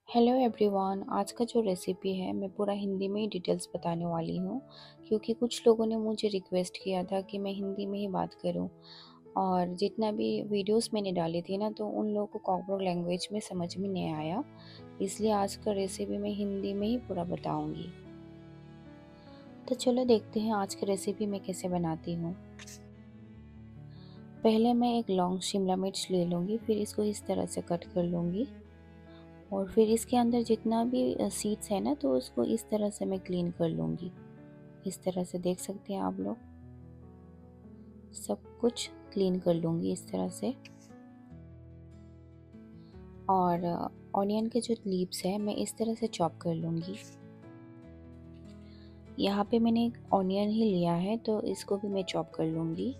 Hello everyone. आज का जो रेसिपी है मैं पूरा हिंदी में ही डिटेल्स बताने वाली हूँ, क्योंकि कुछ लोगों ने मुझे रिक्वेस्ट किया था कि मैं हिंदी में ही बात करूँ। और जितना भी वीडियोस मैंने डाली थी ना, तो उन लोगों को कॉकरोच लैंग्वेज में समझ में नहीं आया, इसलिए आज का रेसिपी मैं हिंदी में ही पूरा बताऊँगी। तो चलो देखते हैं आज की रेसिपी मैं कैसे बनाती हूँ। पहले मैं एक लॉन्ग शिमला मिर्च ले लूँगी, फिर इसको इस तरह से कट कर लूँगी और फिर इसके अंदर जितना भी सीड्स है ना, तो उसको इस तरह से मैं क्लीन कर लूँगी। इस तरह से देख सकते हैं आप लोग, सब कुछ क्लीन कर लूँगी इस तरह से। और ऑनियन के जो लीव्स है मैं इस तरह से चॉप कर लूँगी। यहाँ पे मैंने एक ऑनियन ही लिया है, तो इसको भी मैं चॉप कर लूँगी।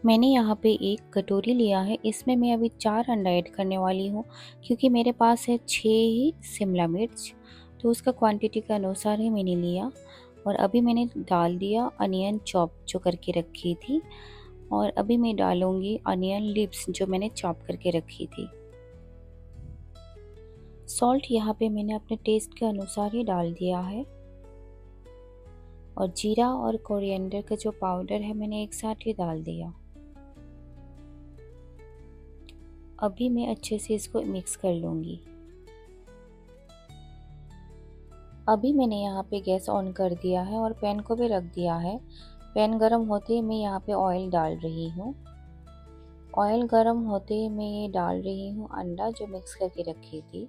मैंने यहाँ पे एक कटोरी लिया है, इसमें मैं अभी 4 अंडा ऐड करने वाली हूँ, क्योंकि मेरे पास है 6 ही शिमला मिर्च, तो उसका क्वांटिटी के अनुसार ही मैंने लिया। और अभी मैंने डाल दिया अनियन चॉप जो करके रखी थी, और अभी मैं डालूंगी अनियन लिप्स जो मैंने चॉप करके रखी थी। सॉल्ट यहाँ पे मैंने अपने टेस्ट के अनुसार ही डाल दिया है। और जीरा और कोरिएंडर का जो पाउडर है मैंने एक साथ ही डाल दिया। अभी मैं अच्छे से इसको मिक्स कर लूँगी। अभी मैंने यहाँ पे गैस ऑन कर दिया है और पैन को भी रख दिया है। पैन गरम होते ही मैं यहाँ पे ऑयल डाल रही हूँ। ऑयल गरम होते ही मैं ये डाल रही हूँ अंडा जो मिक्स करके रखी थी,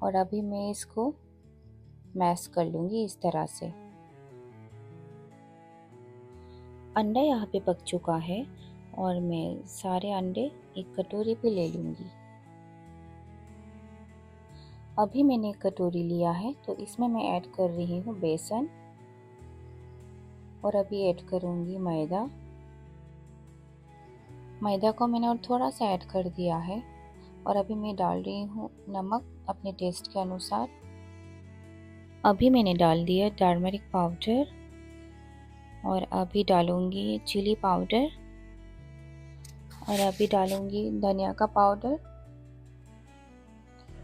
और अभी मैं इसको मैश कर लूँगी इस तरह से। अंडा यहाँ पे पक चुका है और मैं सारे अंडे एक कटोरी पे ले लूँगी। अभी मैंने एक कटोरी लिया है, तो इसमें मैं ऐड कर रही हूँ बेसन, और अभी ऐड करूँगी मैदा। मैदा को मैंने और थोड़ा सा ऐड कर दिया है, और अभी मैं डाल रही हूँ नमक अपने टेस्ट के अनुसार। अभी मैंने डाल दिया टर्मरिक पाउडर, और अभी डालूँगी चिली पाउडर, और अभी डालूँगी धनिया का पाउडर,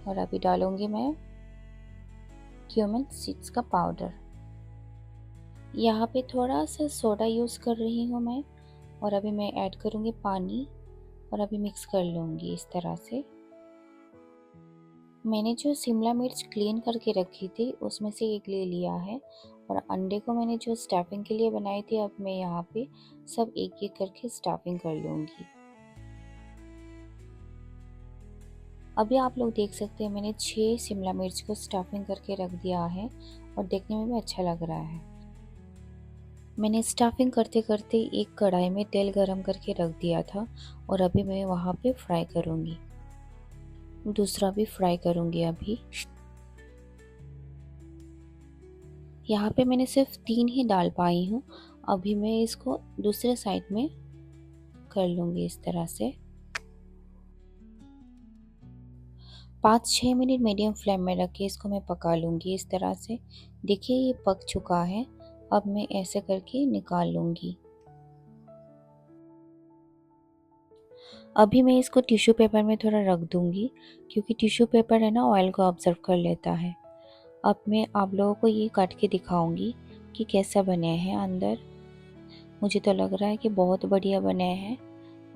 और अभी डालूँगी मैं क्यूमिन सीड्स का पाउडर। यहाँ पे थोड़ा सा सोडा यूज़ कर रही हूँ मैं, और अभी मैं ऐड करूँगी पानी, और अभी मिक्स कर लूँगी इस तरह से। मैंने जो शिमला मिर्च क्लीन करके रखी थी उसमें से एक ले लिया है, और अंडे को मैंने जो स्टफिंग के लिए बनाई थी, अब मैं यहाँ पे सब एक एक करके स्टफिंग कर लूँगी। अभी आप लोग देख सकते हैं मैंने 6 शिमला मिर्च को स्टफिंग करके रख दिया है, और देखने में भी अच्छा लग रहा है। मैंने स्टफिंग करते करते एक कढ़ाई में तेल गरम करके रख दिया था, और अभी मैं वहाँ पे फ्राई करूँगी। दूसरा भी फ्राई करूँगी अभी। यहाँ पे मैंने सिर्फ 3 ही डाल पाई हूँ, अभी मैं इसको दूसरे साइड में कर लूँगी इस तरह से। 5-6 मिनट मीडियम फ्लेम में रख के इसको मैं पका लूँगी इस तरह से। देखिए ये पक चुका है, अब मैं ऐसे करके निकाल लूँगी। अभी मैं इसको टिश्यू पेपर में थोड़ा रख दूँगी, क्योंकि टिश्यू पेपर है ना, ऑयल को ऑब्जर्व कर लेता है। अब मैं आप लोगों को ये काट के दिखाऊंगी कि कैसा बने हैं अंदर। मुझे तो लग रहा है कि बहुत बढ़िया बने हैं,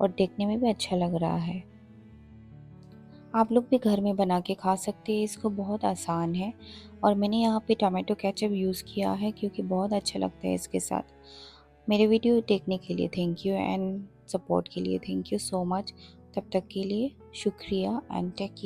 और देखने में भी अच्छा लग रहा है। आप लोग भी घर में बना के खा सकते हैं, इसको बहुत आसान है। और मैंने यहाँ पे टमाटो केचप यूज़ किया है, क्योंकि बहुत अच्छा लगता है इसके साथ। मेरे वीडियो देखने के लिए थैंक यू, एंड सपोर्ट के लिए थैंक यू सो मच। तब तक के लिए शुक्रिया, एंड टेक केयर।